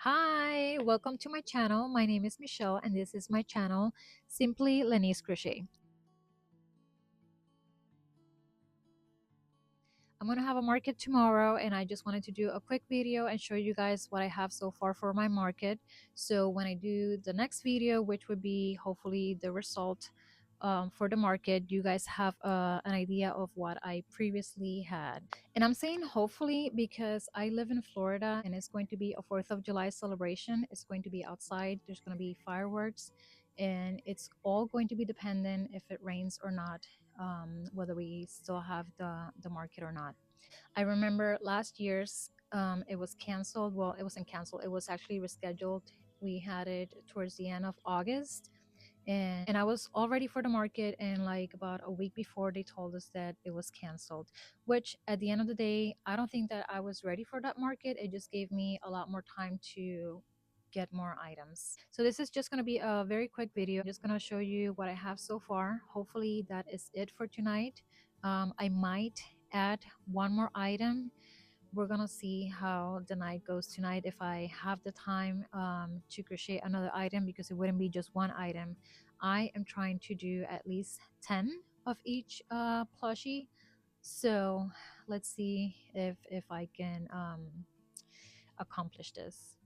Hi, welcome to my channel. My name is Michelle and this is my channel, Simply Lenisse Crochet. I'm going to have a market tomorrow and I just wanted to do a quick video and show you guys what I have so far for my market. So when I do the next video, which would be hopefully the result for the market, you guys have an idea of what I previously had. And I'm saying hopefully because I live in Florida and it's going to be a 4th of July celebration. It's going to be outside, there's going to be fireworks, and it's all going to be dependent if it rains or not, whether we still have the market or not. I remember last year's it was canceled. Well, it wasn't canceled, it was actually rescheduled. We had it towards the end of August, and I was all ready for the market, and like about a week before they told us that it was canceled, which at the end of the day I don't think that I was ready for that market. It just gave me a lot more time to get more items. So this is just going to be a very quick video. I'm just going to show you what I have so far. Hopefully that is it for tonight. I might add one more item. We're gonna see how the night goes tonight, if I have the time to crochet another item, because it wouldn't be just one item. I am trying to do at least 10 of each plushie, so let's see if I can accomplish this.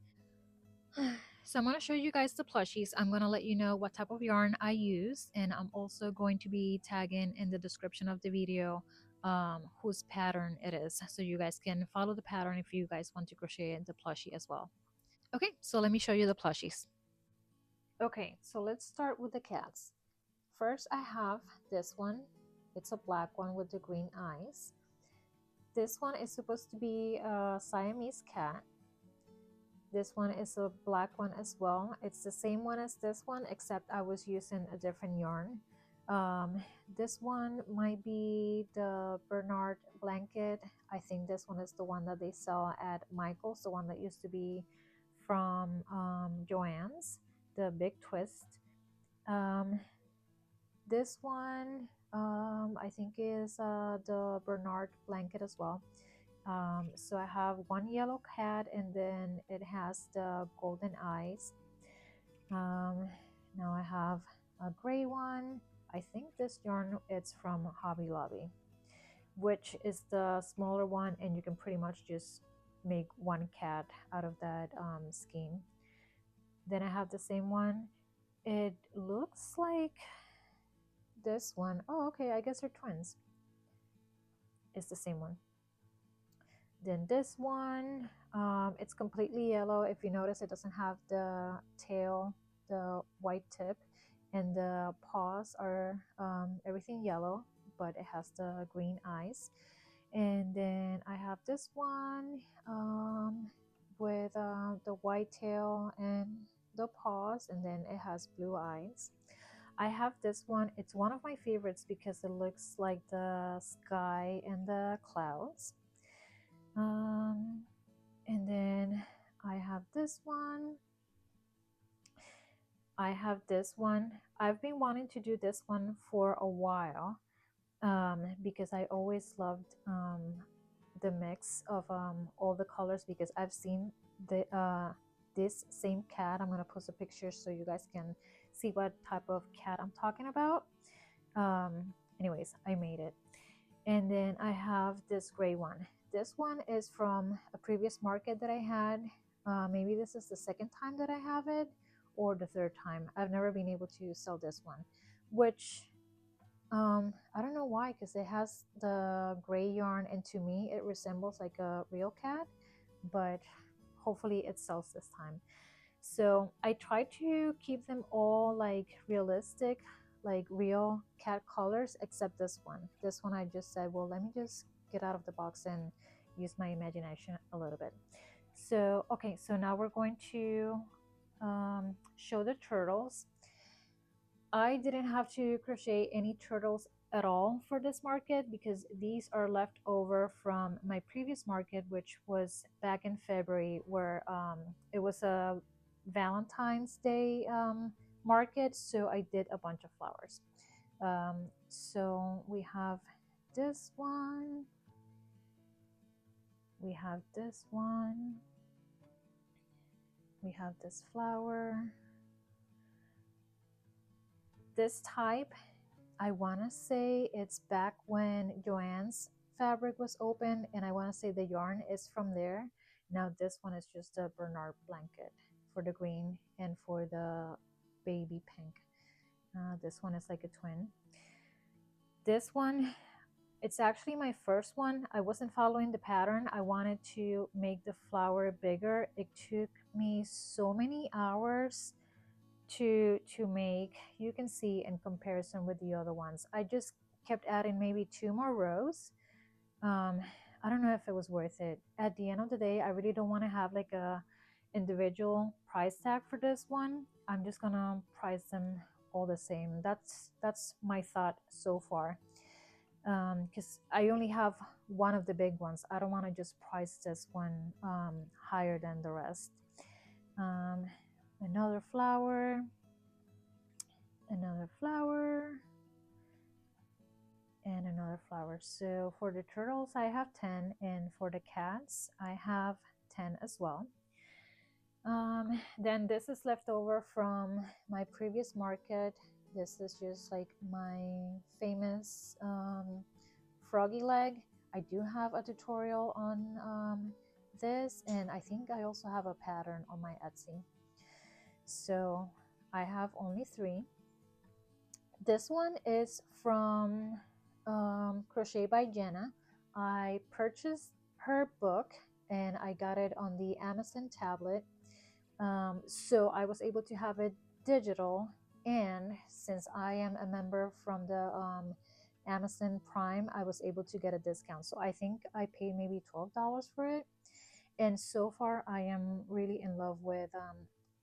So I'm going to show you guys the plushies. I'm going to let you know what type of yarn I use, and I'm also going to be tagging in the description of the video whose pattern it is, so you guys can follow the pattern if you guys want to crochet the plushie as well. Okay, so let me show you the plushies. Okay, so let's start with the cats. First I have this one. It's a black one with the green eyes. This one is supposed to be a Siamese cat. This one is a black one as well. It's the same one as this one, except I was using a different yarn. This one might be the Bernard blanket. I think this one is the one that they sell at Michael's, the one that used to be from Joann's, the big twist. This one I think is the Bernard blanket as well. So I have one yellow cat, and then it has the golden eyes. Now I have a gray one. I think this yarn it's from Hobby Lobby, which is the smaller one, and you can pretty much just make one cat out of that skein. Then I have the same one. It looks like this one. Oh, okay, I guess they're twins. It's the same one. Then this one, it's completely yellow. If you notice, it doesn't have the tail, the white tip, and the paws are everything yellow, but it has the green eyes. And then I have this one with the white tail and the paws, and then it has blue eyes. I have this one. It's one of my favorites because it looks like the sky and the clouds. And then I have this one. I have this one. I've been wanting to do this one for a while because I always loved the mix of all the colors, because I've seen this same cat. I'm gonna post a picture so you guys can see what type of cat I'm talking about. Anyways, I made it. And then I have this gray one. This one is from a previous market that I had. Maybe this is the second time that I have it, or the third time. I've never been able to sell this one, which I don't know why, because it has the gray yarn, and to me it resembles like a real cat, but hopefully it sells this time. So I try to keep them all like realistic, like real cat colors, except this one. This one I just said, well, let me just get out of the box and use my imagination a little bit. So okay, so now we're going to show the turtles. I didn't have to crochet any turtles at all for this market, because these are left over from my previous market, which was back in February, where it was a Valentine's Day market, so I did a bunch of flowers. So we have this one, we have this one, We have this flower. This type, I want to say it's back when Joann's fabric was open, and I want to say the yarn is from there. Now this one is just a Bernard blanket for the green and for the baby pink. This one is like a twin. This one, it's actually my first one. I wasn't following the pattern. I wanted to make the flower bigger. It took me so many hours to make. You can see in comparison with the other ones, I just kept adding maybe 2 more rows. um I don't know if it was worth it. At the end of the day, I really don't want to have like a individual price tag for this one. I'm just gonna price them all the same. That's my thought so far, because I only have one of the big ones. I don't want to just price this one higher than the rest. um Another flower, another flower, and another flower. So for the turtles I have 10, and for the cats I have 10 as well. Then this is left over from my previous market. This is just like my famous froggy leg. I do have a tutorial on this, and I think I also have a pattern on my Etsy. So I have only 3. This one is from Crochet by Jenna. I purchased her book and I got it on the Amazon tablet. So I was able to have it digital. And since I am a member from the Amazon Prime, I was able to get a discount. So I think I paid maybe $12 for it. And so far, I am really in love with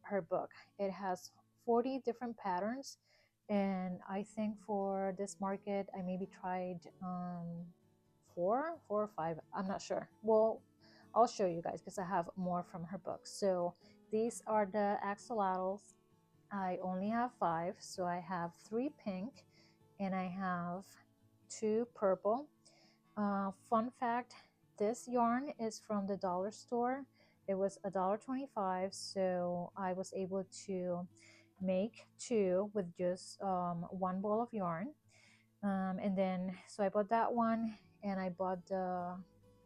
her book. It has 40 different patterns, and I think for this market, I maybe tried four or five. I'm not sure. Well, I'll show you guys because I have more from her book. So these are the axolotls. I only have 5, so I have 3 pink, and I have 2 purple. Fun fact, this yarn is from the dollar store. It was $1.25, so I was able to make 2 with just 1 ball of yarn. And then, so I bought that one, and I bought the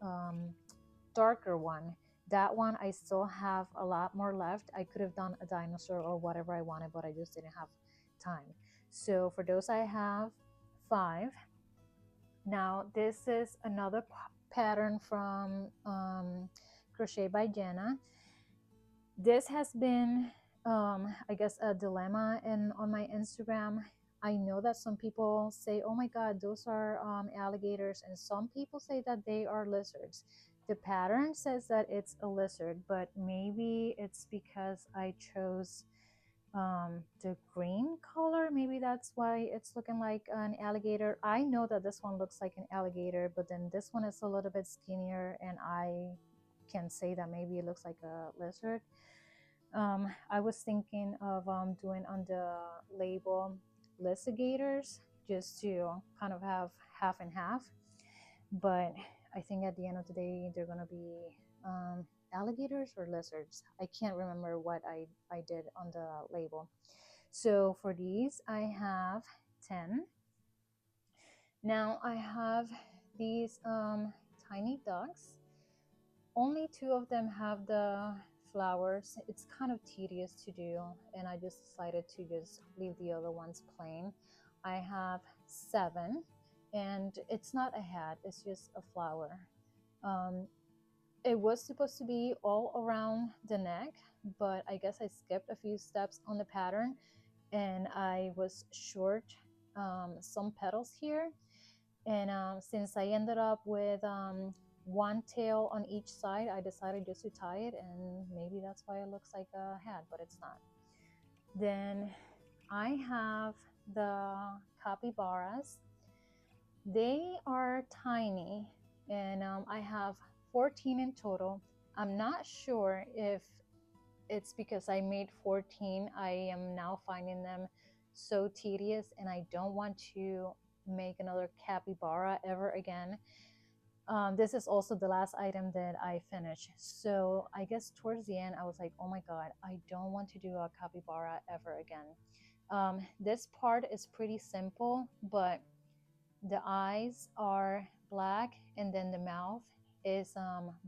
um, darker one. That one, I still have a lot more left. I could have done a dinosaur or whatever I wanted, but I just didn't have time. So for those, I have 5. Now this is another pattern from Crochet by Jenna. This has been I guess a dilemma on my Instagram. I know that some people say, oh my god, those are alligators, and some people say that they are lizards. The pattern says that it's a lizard, but maybe it's because I chose the green color. Maybe that's why it's looking like an alligator. I know that this one looks like an alligator, but then this one is a little bit skinnier, and I can say that maybe it looks like a lizard. I was thinking of doing on the label litigators, just to kind of have half and half, but I think at the end of the day they're gonna be alligators or lizards. I can't remember what I did on the label. So for these I have 10. Now I have these tiny ducks. Only 2 of them have the flowers. It's kind of tedious to do, and I just decided to just leave the other ones plain. I have 7, and it's not a hat, it's just a flower. um, it was supposed to be all around the neck, but I guess I skipped a few steps on the pattern, and I was short some petals here. And since I ended up with 1 tail on each side, I decided just to tie it, and maybe that's why it looks like a hat, but it's not. Then I have the Capibaras. They are tiny, and I have 14 in total. I'm not sure if it's because I made 14. I am now finding them so tedious, and I don't want to make another capybara ever again. This is also the last item that I finished. So I guess towards the end, I was like, oh my God, I don't want to do a capybara ever again. This part is pretty simple, but the eyes are black and then the mouth is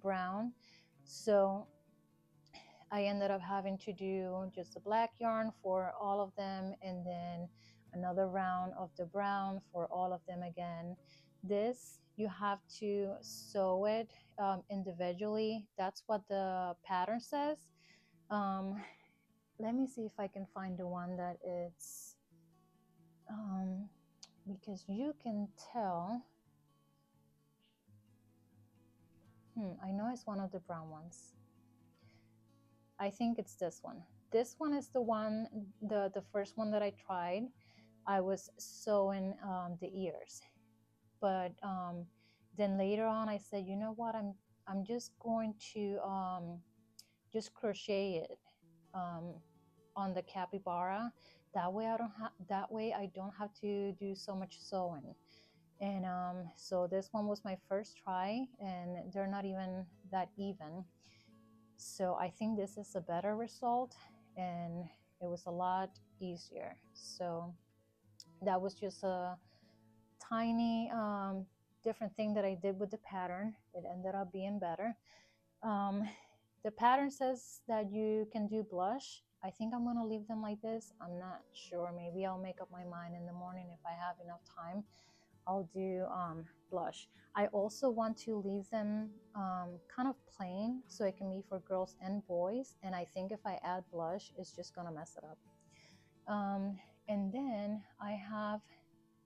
brown. So I ended up having to do just the black yarn for all of them, and then another round of the brown for all of them again. This, you have to sew it individually. That's what the pattern says. Um, Let me see if I can find the one that is, because you can tell. I know it's one of the brown ones. I think it's this one. This one is the one, the first one that I tried. I was sewing the ears, but then later on I said, you know what, I'm just going to just crochet it on the capybara. That way I don't have to do so much sewing. And so this one was my first try, and they're not even that even. So I think this is a better result, and it was a lot easier. So that was just a tiny different thing that I did with the pattern. It ended up being better. Um, the pattern says that you can do blush. I think I'm gonna leave them like this. I'm not sure. Maybe I'll make up my mind in the morning if I have enough time. I'll do blush. I also want to leave them kind of plain so it can be for girls and boys. And I think if I add blush, it's just gonna mess it up. And then I have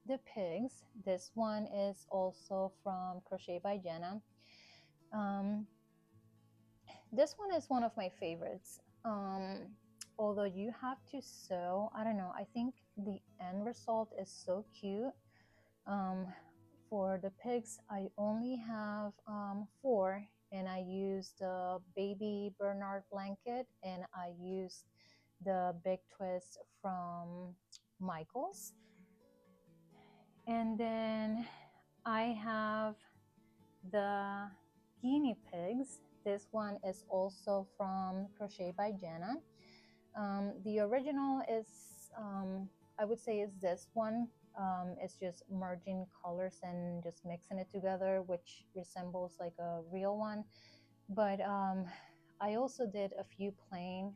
the pigs. This one is also from Crochet by Jenna. This one is one of my favorites. Although you have to sew, I don't know, I think the end result is so cute. For the pigs, I only have 4, and I used the baby Bernard blanket, and I used the big twist from Michaels. And then I have the guinea pigs. This one is also from Crochet by Jenna. The original is, I would say, is this one. It's just merging colors and just mixing it together, which resembles like a real one. But I also did a few plain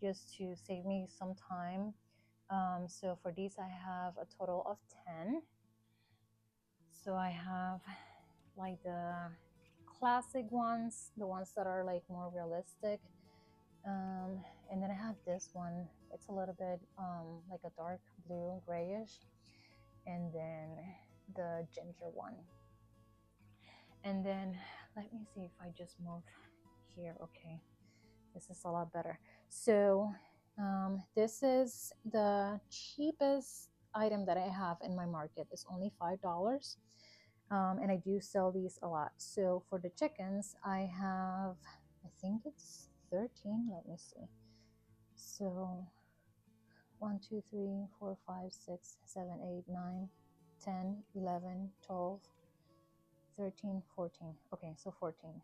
just to save me some time. So for these, I have a total of 10. So I have like the classic ones, the ones that are like more realistic. And then I have this one. It's a little bit like a dark blue, grayish. And then the ginger one. And then let me see if I just move here. Okay, this is a lot better. So this is the cheapest item that I have in my market. It's only $5. And I do sell these a lot. So for the chickens, I have, I think it's 13. Let me see. So 1, 2, 3, 4, 5, 6, 7, 8, 9, 10, 11, 12, 13, 14. Okay, so 14.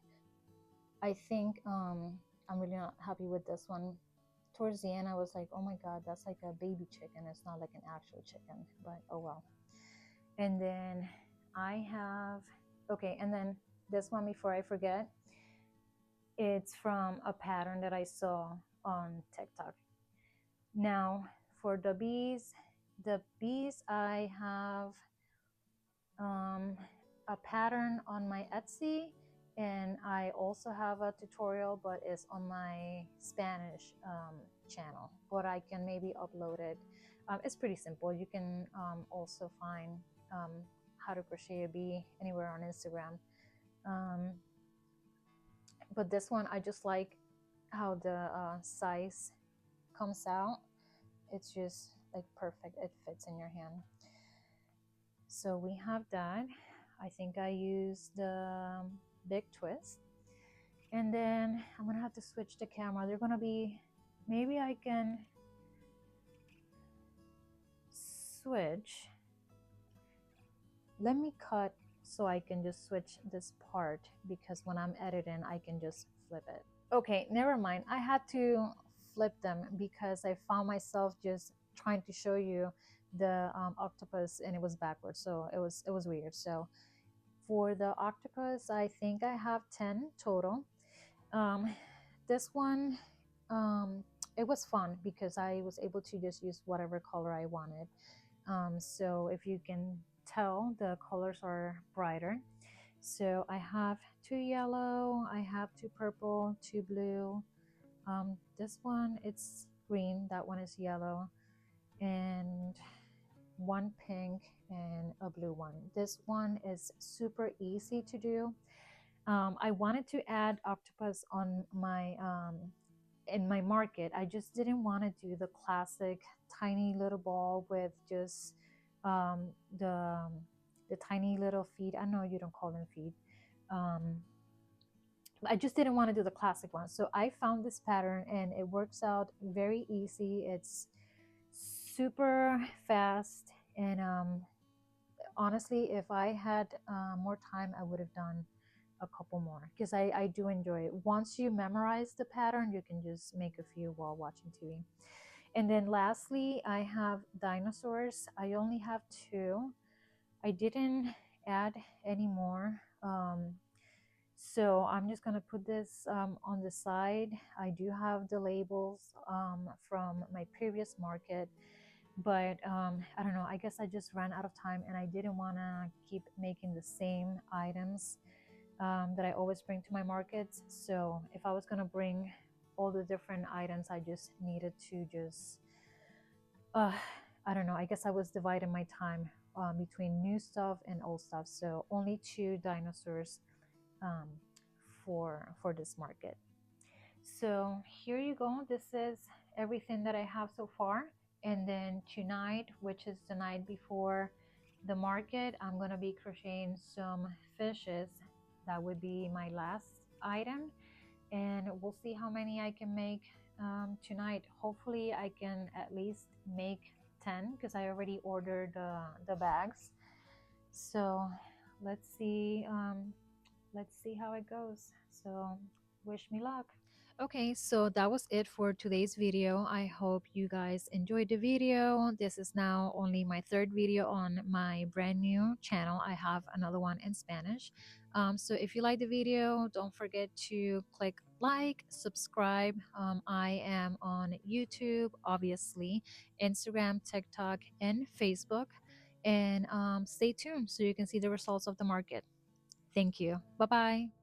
I think I'm really not happy with this one. Towards the end, I was like, oh my God, that's like a baby chicken. It's not like an actual chicken, but oh well. And then I have, okay, and then this one, before I forget, it's from a pattern that I saw on TikTok. Now, for the bees, I have a pattern on my Etsy, and I also have a tutorial, but it's on my Spanish channel, but I can maybe upload it. It's pretty simple. You can also find how to crochet a bee anywhere on Instagram. But this one, I just like how the size comes out. It's just like perfect. It fits in your hand. So we have that. I think I used the big twist. And then I'm gonna have to switch the camera. They're gonna be, maybe I can switch. Let me cut so I can just switch this part, because when I'm editing I can just flip it. Okay, never mind, I had to flip them because I found myself just trying to show you the octopus and it was backwards, so it was weird. So for the octopus, I think I have 10 total. um, this one, um, it was fun because I was able to just use whatever color I wanted. So if you can tell, the colors are brighter. So I have two yellow, I have two purple, two blue. This one it's green, that one is yellow, and one pink and a blue one. This one is super easy to do. I wanted to add octopus on my in my market. I just didn't want to do the classic tiny little ball with just um, the the tiny little feet. I know you don't call them feet. Um, I just didn't want to do the classic one. So I found this pattern and it works out very easy. It's super fast, and honestly, if I had more time, I would have done a couple more because I do enjoy it. Once you memorize the pattern, you can just make a few while watching TV. And then lastly, I have dinosaurs. I only have two. I didn't add any more. So I'm just gonna put this on the side. I do have the labels from my previous market, but I don't know, I guess I just ran out of time and I didn't want to keep making the same items that I always bring to my markets. So if I was going to bring all the different items, I just needed to just uh, I don't know, I guess I was dividing my time between new stuff and old stuff. So only two dinosaurs um, for this market. So here you go. This is everything that I have so far. And then tonight, which is the night before the market, I'm going to be crocheting some fishes. That would be my last item. And we'll see how many I can make tonight. Hopefully I can at least make 10 because I already ordered the bags. So let's see how it goes. So wish me luck. Okay, so that was it for today's video. I hope you guys enjoyed the video. This is now only my third video on my brand new channel. I have another one in Spanish. So if you like the video, don't forget to click like, subscribe. I am on YouTube, obviously, Instagram, TikTok, and Facebook. And stay tuned so you can see the results of the market. Thank you. Bye bye.